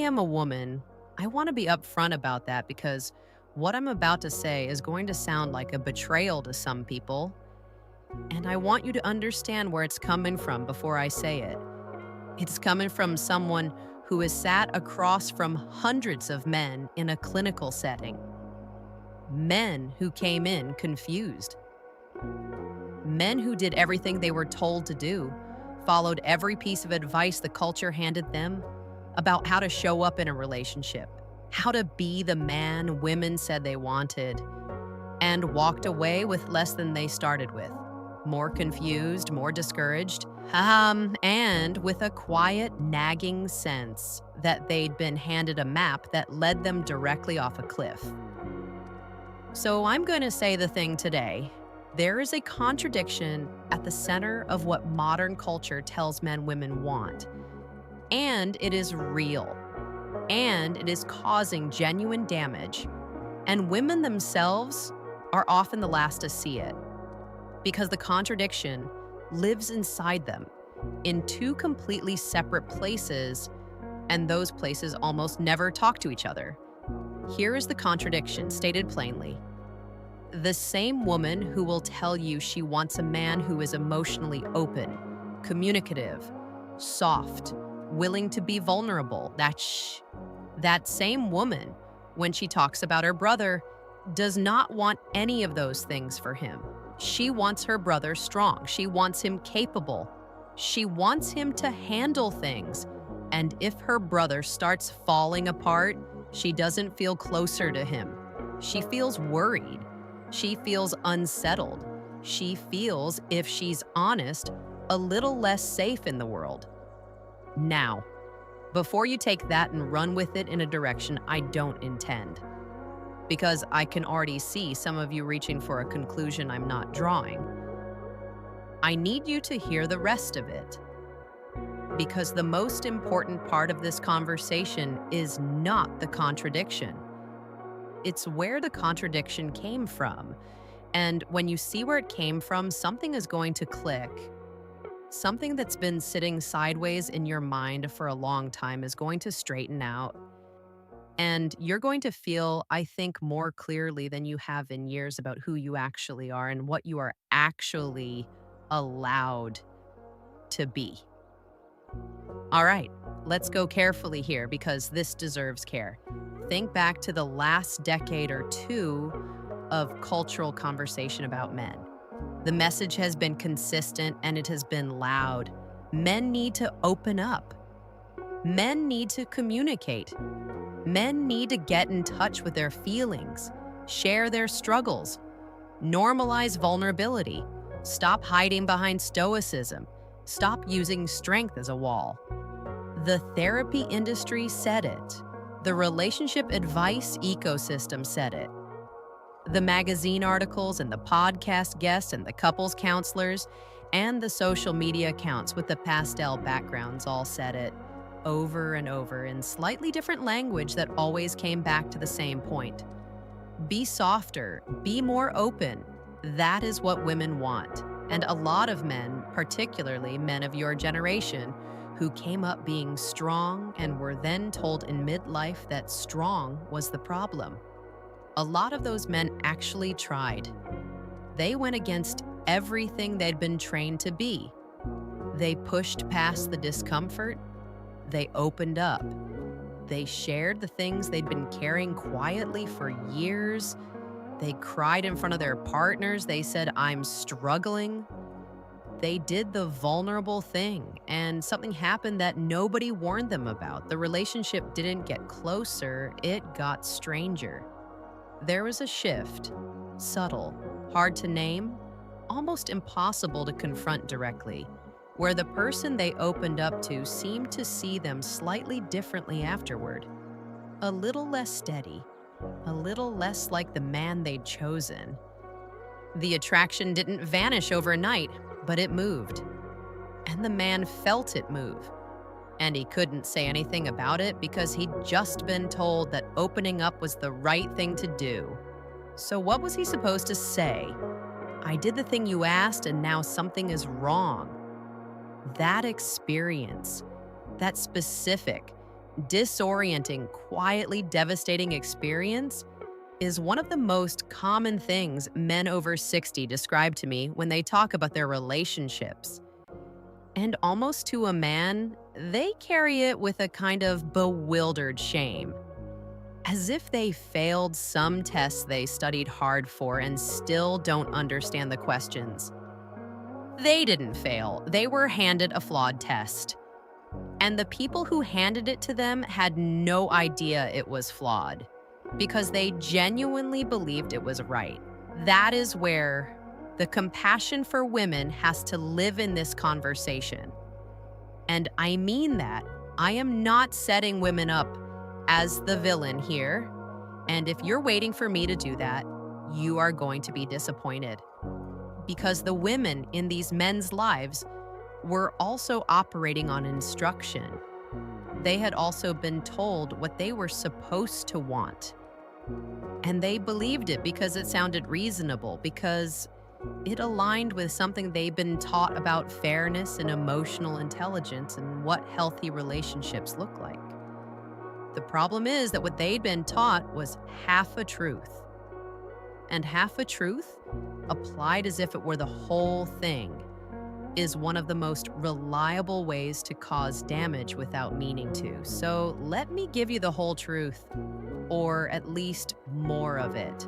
am a woman, I want to be upfront about that because what I'm about to say is going to sound like a betrayal to some people, and I want you to understand where it's coming from before I say it. It's coming from someone who has sat across from hundreds of men in a clinical setting. Men who came in confused. Men who did everything they were told to do, followed every piece of advice the culture handed them about how to show up in a relationship, how to be the man women said they wanted, and walked away with less than they started with. More confused, more discouraged, and with a quiet, nagging sense that they'd been handed a map that led them directly off a cliff. So I'm going to say the thing today. There is a contradiction at the center of what modern culture tells men women want. And it is real. And it is causing genuine damage. And women themselves are often the last to see it. Because the contradiction lives inside them in two completely separate places, and those places almost never talk to each other. Here is the contradiction stated plainly. The same woman who will tell you she wants a man who is emotionally open, communicative, soft, willing to be vulnerable, that same woman, when she talks about her brother, does not want any of those things for him. She wants her brother strong. She wants him capable. She wants him to handle things. And if her brother starts falling apart, she doesn't feel closer to him. She feels worried. She feels unsettled. She feels, if she's honest, a little less safe in the world. Now, before you take that and run with it in a direction I don't intend, because I can already see some of you reaching for a conclusion I'm not drawing, I need you to hear the rest of it. Because the most important part of this conversation is not the contradiction. It's where the contradiction came from. And when you see where it came from, something is going to click. Something that's been sitting sideways in your mind for a long time is going to straighten out. And you're going to feel, I think, more clearly than you have in years about who you actually are and what you are actually allowed to be. All right, let's go carefully here because this deserves care. Think back to the last decade or two of cultural conversation about men. The message has been consistent and it has been loud. Men need to open up. Men need to communicate. Men need to get in touch with their feelings, share their struggles, normalize vulnerability, stop hiding behind stoicism, stop using strength as a wall. The therapy industry said it. The relationship advice ecosystem said it. The magazine articles and the podcast guests and the couples counselors and the social media accounts with the pastel backgrounds all said it over and over in slightly different language that always came back to the same point. Be softer, be more open. That is what women want. And a lot of men, particularly men of your generation, who came up being strong and were then told in midlife that strong was the problem. A lot of those men actually tried. They went against everything they'd been trained to be. They pushed past the discomfort. They opened up. They shared the things they'd been carrying quietly for years. They cried in front of their partners. They said, "I'm struggling." They did the vulnerable thing, and something happened that nobody warned them about. The relationship didn't get closer, it got stranger. There was a shift, subtle, hard to name, almost impossible to confront directly, where the person they opened up to seemed to see them slightly differently afterward. A little less steady, a little less like the man they'd chosen. The attraction didn't vanish overnight, but it moved. And the man felt it move. And he couldn't say anything about it because he'd just been told that opening up was the right thing to do. So what was he supposed to say? "I did the thing you asked and now something is wrong." That experience, that specific, disorienting, quietly devastating experience is one of the most common things men over 60 describe to me when they talk about their relationships. And almost to a man, they carry it with a kind of bewildered shame, as if they failed some tests they studied hard for and still don't understand the questions. They didn't fail, they were handed a flawed test. And the people who handed it to them had no idea it was flawed because they genuinely believed it was right. That is where the compassion for women has to live in this conversation. And I mean that. I am not setting women up as the villain here. And if you're waiting for me to do that, you are going to be disappointed. Because the women in these men's lives were also operating on instruction. They had also been told what they were supposed to want. And they believed it because it sounded reasonable, because it aligned with something they'd been taught about fairness and emotional intelligence and what healthy relationships look like. The problem is that what they'd been taught was half a truth. And half a truth, applied as if it were the whole thing, is one of the most reliable ways to cause damage without meaning to. So let me give you the whole truth, or at least more of it.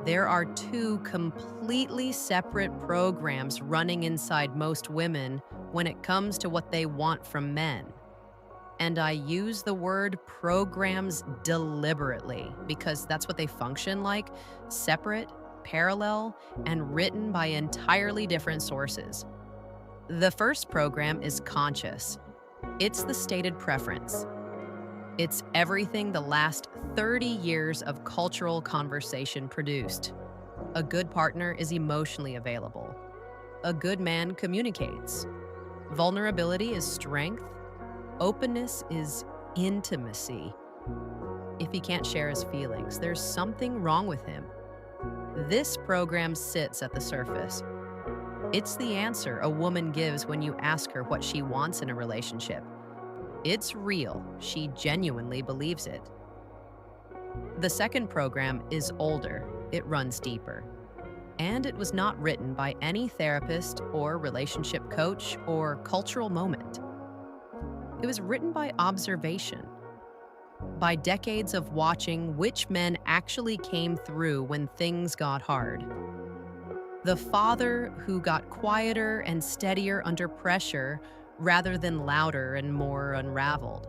There are two completely separate programs running inside most women when it comes to what they want from men. And I use the word programs deliberately because that's what they function like: separate, parallel, and written by entirely different sources. The first program is conscious. It's the stated preference. It's everything the last 30 years of cultural conversation produced. A good partner is emotionally available. A good man communicates. Vulnerability is strength. Openness is intimacy. If he can't share his feelings, there's something wrong with him. This program sits at the surface. It's the answer a woman gives when you ask her what she wants in a relationship. It's real. She genuinely believes it. The second program is older. It runs deeper. And it was not written by any therapist or relationship coach or cultural moment. It was written by observation, by decades of watching which men actually came through when things got hard. The father who got quieter and steadier under pressure rather than louder and more unraveled.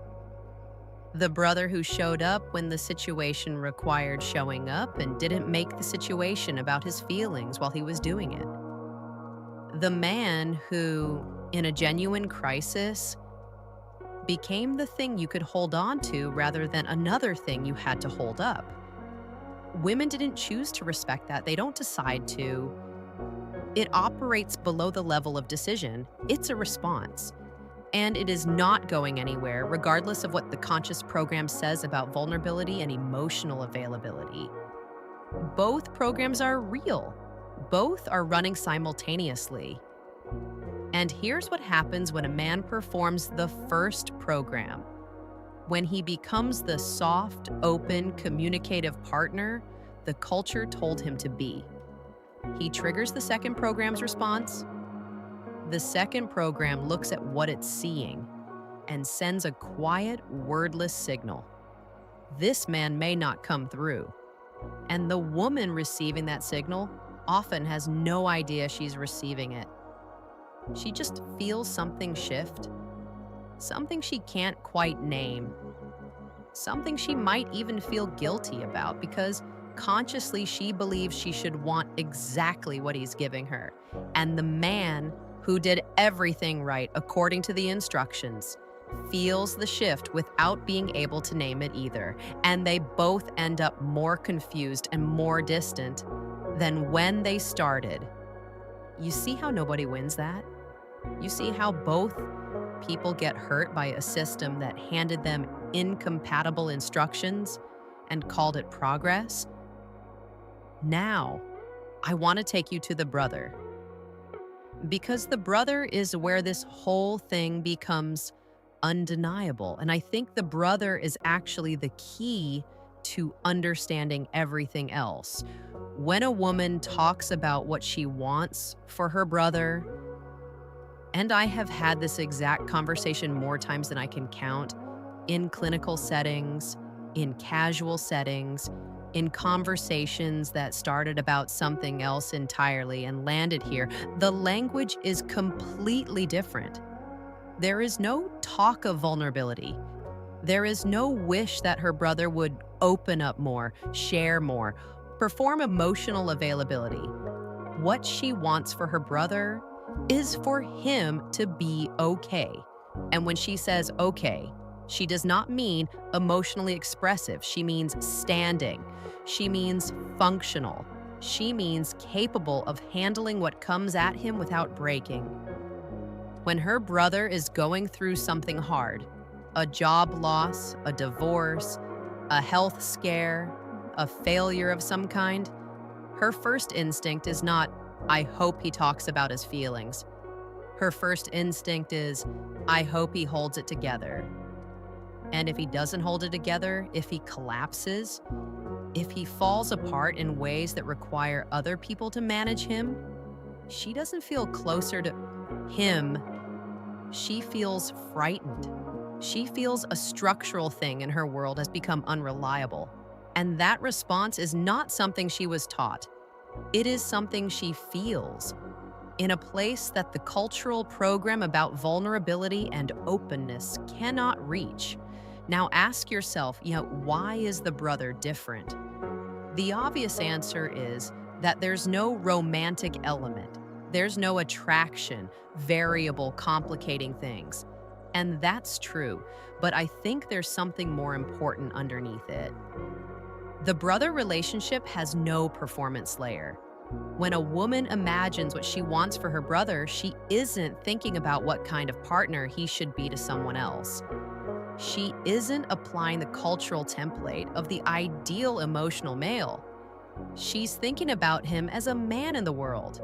The brother who showed up when the situation required showing up and didn't make the situation about his feelings while he was doing it. The man who, in a genuine crisis, became the thing you could hold on to rather than another thing you had to hold up. Women didn't choose to respect that. They don't decide to. It operates below the level of decision. It's a response. And it is not going anywhere, regardless of what the conscious program says about vulnerability and emotional availability. Both programs are real. Both are running simultaneously. And here's what happens when a man performs the first program. When he becomes the soft, open, communicative partner the culture told him to be. He triggers the second program's response. The second program looks at what it's seeing and sends a quiet, wordless signal. This man may not come through. And the woman receiving that signal often has no idea she's receiving it. She just feels something shift, something she can't quite name, something she might even feel guilty about because consciously she believes she should want exactly what he's giving her. And the man who did everything right according to the instructions feels the shift without being able to name it either. And they both end up more confused and more distant than when they started. You see how nobody wins that? You see how both people get hurt by a system that handed them incompatible instructions and called it progress? Now, I want to take you to the brother. Because the brother is where this whole thing becomes undeniable. And I think the brother is actually the key to understanding everything else. When a woman talks about what she wants for her brother, and I have had this exact conversation more times than I can count in clinical settings, in casual settings, in conversations that started about something else entirely and landed here. The language is completely different. There is no talk of vulnerability. There is no wish that her brother would open up more, share more, perform emotional availability. What she wants for her brother is for him to be okay. And when she says okay, she does not mean emotionally expressive. She means standing. She means functional. She means capable of handling what comes at him without breaking. When her brother is going through something hard, a job loss, a divorce, a health scare, a failure of some kind, her first instinct is not, I hope he talks about his feelings. Her first instinct is, I hope he holds it together. And if he doesn't hold it together, if he collapses, if he falls apart in ways that require other people to manage him, she doesn't feel closer to him. She feels frightened. She feels a structural thing in her world has become unreliable. And that response is not something she was taught. It is something she feels in a place that the cultural program about vulnerability and openness cannot reach. Now ask yourself, why is the brother different? The obvious answer is that there's no romantic element. There's no attraction, variable, complicating things. And that's true, but I think there's something more important underneath it. The brother relationship has no performance layer. When a woman imagines what she wants for her brother, she isn't thinking about what kind of partner he should be to someone else. She isn't applying the cultural template of the ideal emotional male. She's thinking about him as a man in the world,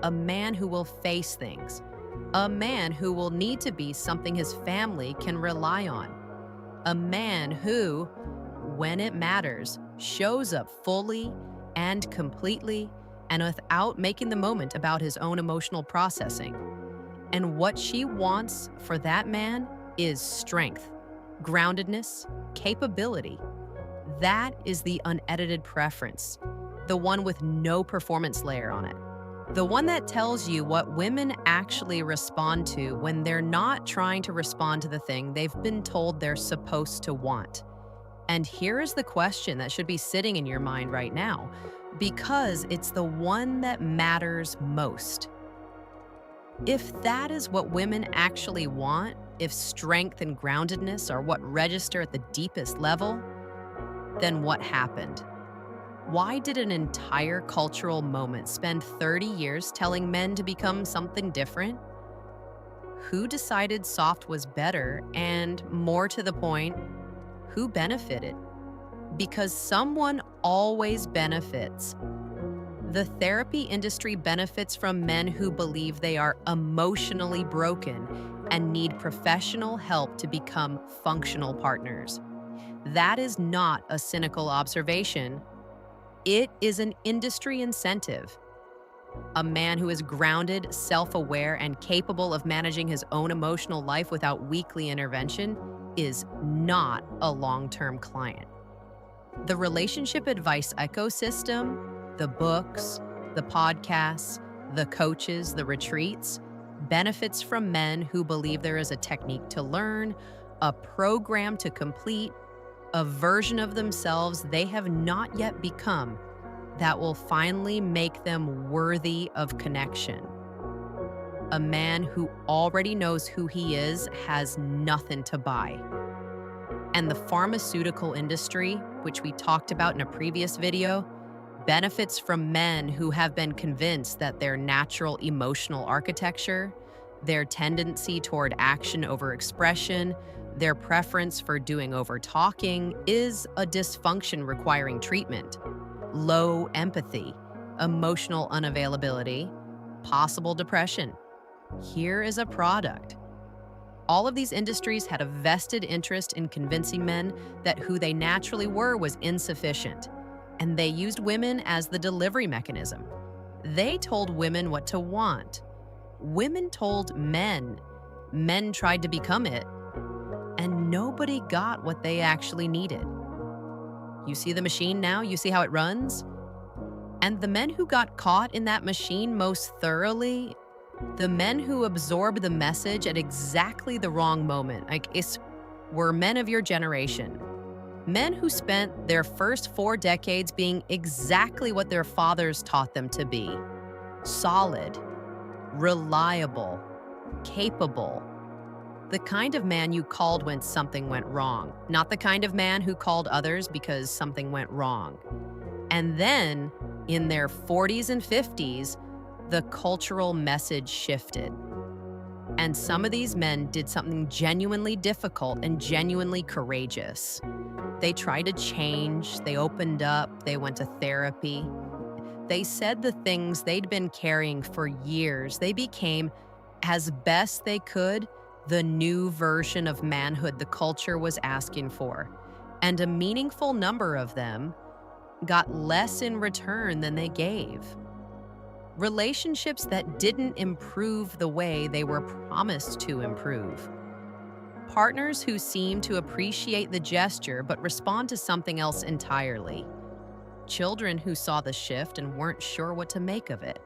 a man who will face things, a man who will need to be something his family can rely on, a man who, when it matters, shows up fully and completely and without making the moment about his own emotional processing. And what she wants for that man is strength, groundedness, capability. That is the unedited preference, the one with no performance layer on it. The one that tells you what women actually respond to when they're not trying to respond to the thing they've been told they're supposed to want. And here is the question that should be sitting in your mind right now, because it's the one that matters most. If that is what women actually want, if strength and groundedness are what register at the deepest level, then what happened? Why did an entire cultural moment spend 30 years telling men to become something different? Who decided soft was better, and more to the point, who benefited? Because someone always benefits. The therapy industry benefits from men who believe they are emotionally broken and need professional help to become functional partners. That is not a cynical observation. It is an industry incentive. A man who is grounded, self-aware, and capable of managing his own emotional life without weekly intervention is not a long-term client. The relationship advice ecosystem, the books, the podcasts, the coaches, the retreats, benefits from men who believe there is a technique to learn, a program to complete, a version of themselves they have not yet become that will finally make them worthy of connection. A man who already knows who he is has nothing to buy. And the pharmaceutical industry, which we talked about in a previous video, benefits from men who have been convinced that their natural emotional architecture, their tendency toward action over expression, their preference for doing over talking is a dysfunction requiring treatment. Low empathy, emotional unavailability, possible depression. Here is a product. All of these industries had a vested interest in convincing men that who they naturally were was insufficient, and they used women as the delivery mechanism. They told women what to want. Women told men. Men tried to become it, and nobody got what they actually needed. You see the machine now? You see how it runs? And the men who got caught in that machine most thoroughly, the men who absorbed the message at exactly the wrong moment, were men of your generation. Men who spent their first 4 decades being exactly what their fathers taught them to be: solid, reliable, capable. The kind of man you called when something went wrong, not the kind of man who called others because something went wrong. And then, in their 40s and 50s, the cultural message shifted. And some of these men did something genuinely difficult and genuinely courageous. They tried to change, they opened up, they went to therapy. They said the things they'd been carrying for years. They became, as best they could, the new version of manhood the culture was asking for. And a meaningful number of them got less in return than they gave. Relationships that didn't improve the way they were promised to improve. Partners who seemed to appreciate the gesture but respond to something else entirely. Children who saw the shift and weren't sure what to make of it.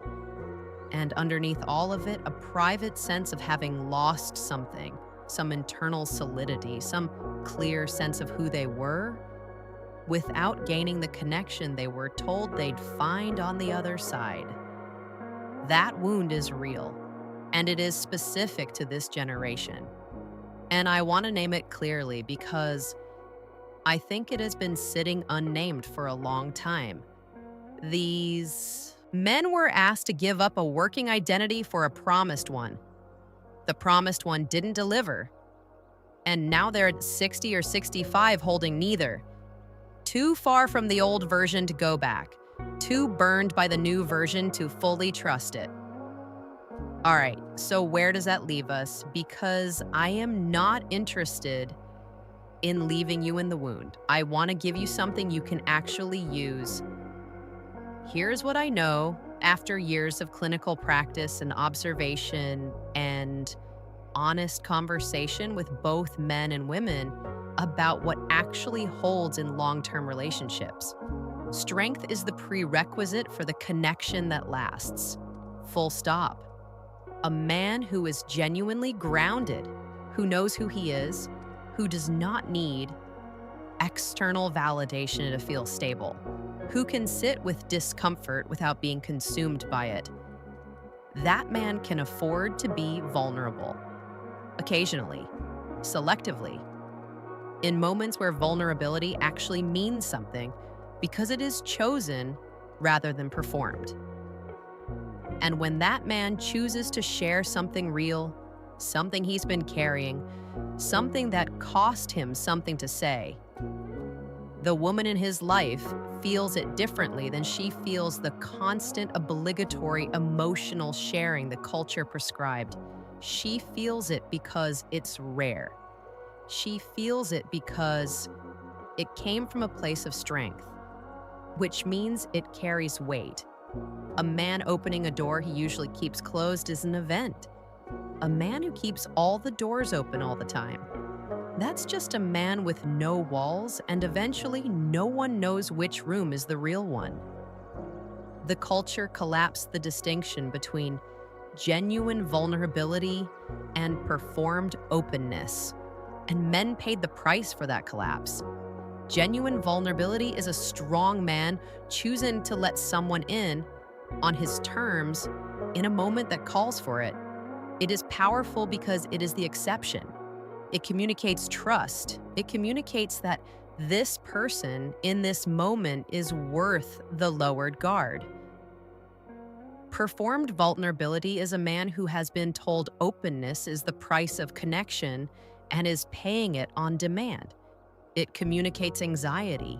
And underneath all of it, a private sense of having lost something, some internal solidity, some clear sense of who they were, without gaining the connection they were told they'd find on the other side. That wound is real, and it is specific to this generation. And I want to name it clearly because I think it has been sitting unnamed for a long time. These men were asked to give up a working identity for a promised one. The promised one didn't deliver, and now they're at 60 or 65 holding neither. Too far from the old version to go back. Too burned by the new version to fully trust it. All right, so where does that leave us? Because I am not interested in leaving you in the wound. I want to give you something you can actually use. Here's what I know after years of clinical practice and observation and honest conversation with both men and women about what actually holds in long-term relationships. Strength is the prerequisite for the connection that lasts. Full stop. A man who is genuinely grounded, who knows who he is, who does not need external validation to feel stable, who can sit with discomfort without being consumed by it. That man can afford to be vulnerable. Occasionally, selectively, in moments where vulnerability actually means something because it is chosen rather than performed. And when that man chooses to share something real, something he's been carrying, something that cost him something to say, the woman in his life feels it differently than she feels the constant obligatory emotional sharing the culture prescribed. She feels it because it's rare. She feels it because it came from a place of strength, which means it carries weight. A man opening a door he usually keeps closed is an event. A man who keeps all the doors open all the time, that's just a man with no walls, and eventually no one knows which room is the real one. The culture collapsed the distinction between genuine vulnerability and performed openness, and men paid the price for that collapse. Genuine vulnerability is a strong man choosing to let someone in on his terms in a moment that calls for it. It is powerful because it is the exception. It communicates trust. It communicates that this person in this moment is worth the lowered guard. Performed vulnerability is a man who has been told openness is the price of connection and is paying it on demand. It communicates anxiety.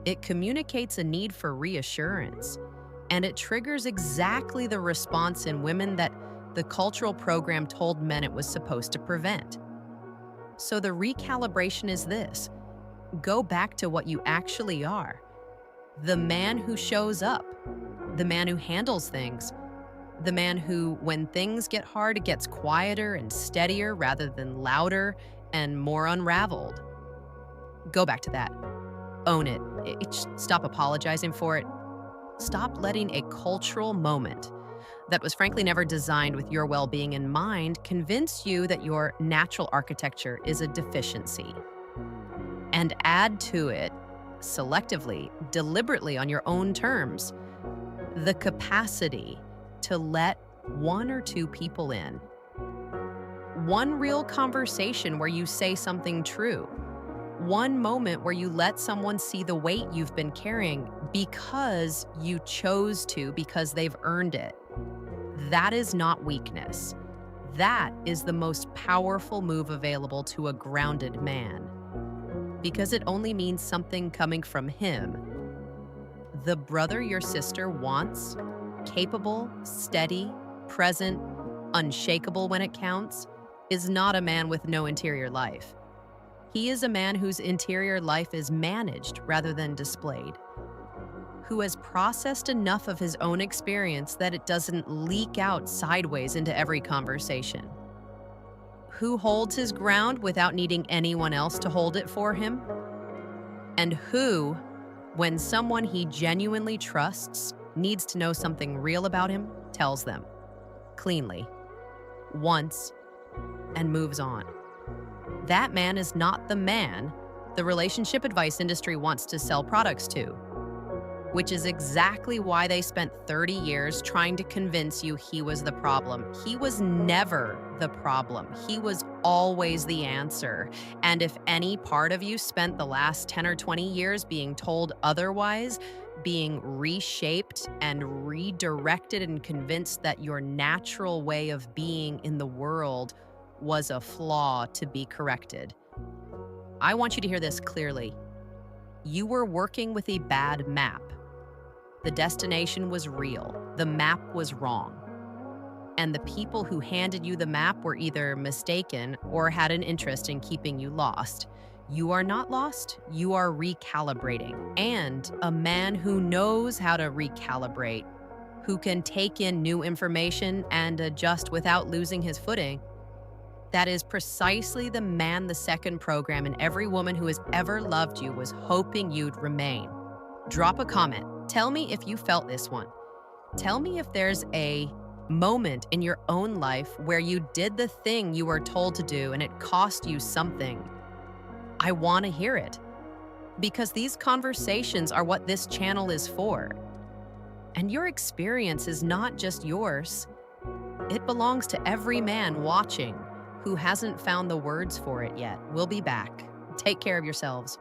It communicates a need for reassurance. And it triggers exactly the response in women that the cultural program told men it was supposed to prevent. So the recalibration is this: go back to what you actually are, the man who shows up, the man who handles things, the man who, when things get hard, gets quieter and steadier rather than louder and more unraveled. Go back to that. Own it. Stop apologizing for it. Stop letting a cultural moment that was frankly never designed with your well being in mind convince you that your natural architecture is a deficiency. And add to it, selectively, deliberately on your own terms, the capacity to let one or two people in. One real conversation where you say something true. One moment where you let someone see the weight you've been carrying because you chose to, because they've earned it. That is not weakness. That is the most powerful move available to a grounded man, because it only means something coming from him. The brother your sister wants, capable, steady, present, unshakable when it counts, is not a man with no interior life. He is a man whose interior life is managed rather than displayed, who has processed enough of his own experience that it doesn't leak out sideways into every conversation, who holds his ground without needing anyone else to hold it for him, and who, when someone he genuinely trusts needs to know something real about him, tells them cleanly, once, and moves on. That man is not the man the relationship advice industry wants to sell products to, which is exactly why they spent 30 years trying to convince you he was the problem. He was never the problem. He was always the answer. And if any part of you spent the last 10 or 20 years being told otherwise, being reshaped and redirected and convinced that your natural way of being in the world was a flaw to be corrected, I want you to hear this clearly. You were working with a bad map. The destination was real. The map was wrong. And the people who handed you the map were either mistaken or had an interest in keeping you lost. You are not lost. You are recalibrating. And a man who knows how to recalibrate, who can take in new information and adjust without losing his footing, that is precisely the man the second program and every woman who has ever loved you was hoping you'd remain. Drop a comment. Tell me if you felt this one. Tell me if there's a moment in your own life where you did the thing you were told to do and it cost you something. I want to hear it, because these conversations are what this channel is for. And your experience is not just yours. It belongs to every man watching who hasn't found the words for it yet. We'll be back. Take care of yourselves.